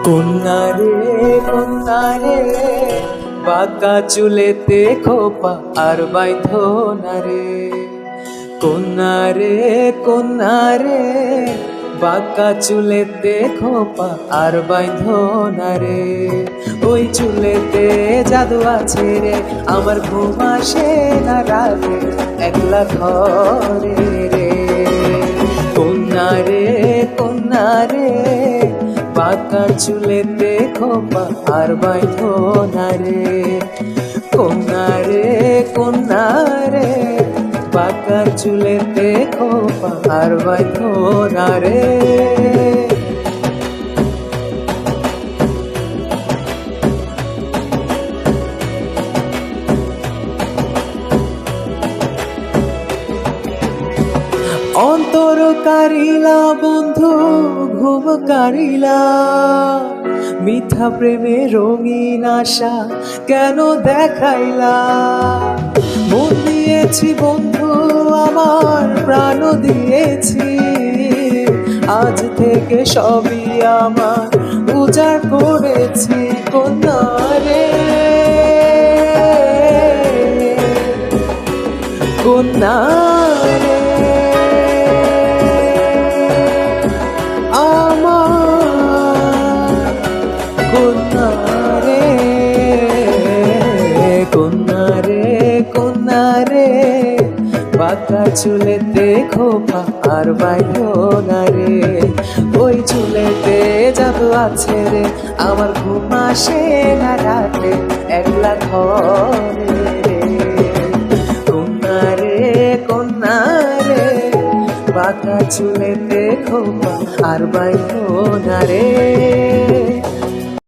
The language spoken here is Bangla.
কন্যা রে বাঁকা চুলেতে খোপা আর বাইন্ধো না রে। কন্যা রে বাঁকা চুলেতে খোপা আর বাইন্ধো না রে। ওই চুলেতে জাদু আছে রে, আমার ঘুম আসে না রাতে একলা ঘরে রে। কন্যা রে বাঁকা চুলেতে খোপা আর বাইন্ধো না রে। কন্যা রে বাঁকা চুলেতে খোপা আর বাইন্ধো না রে। অন্তর কারিলা বন্ধু ঘুম কারিলা, মিথ্যা প্রেমে রঙিন আশা কেন দেখাইলা। মন দিয়েছি বন্ধু আমার প্রাণ দিয়েছি, আজ থেকে সবই আমার উজাড় করেছি। কন্যা রে কন্যা রে আমার কন্যা রে বাঁকা চুলেতে খোপা আর বাইন্ধো না রে। ওই চুলেতে জাদু আছে রে, আমার ঘুম আসে না রাতে একলা ঘরে রে। কন্যা রে বাঁকা চুলেতে খোপা আর বাইন্ধো না রে।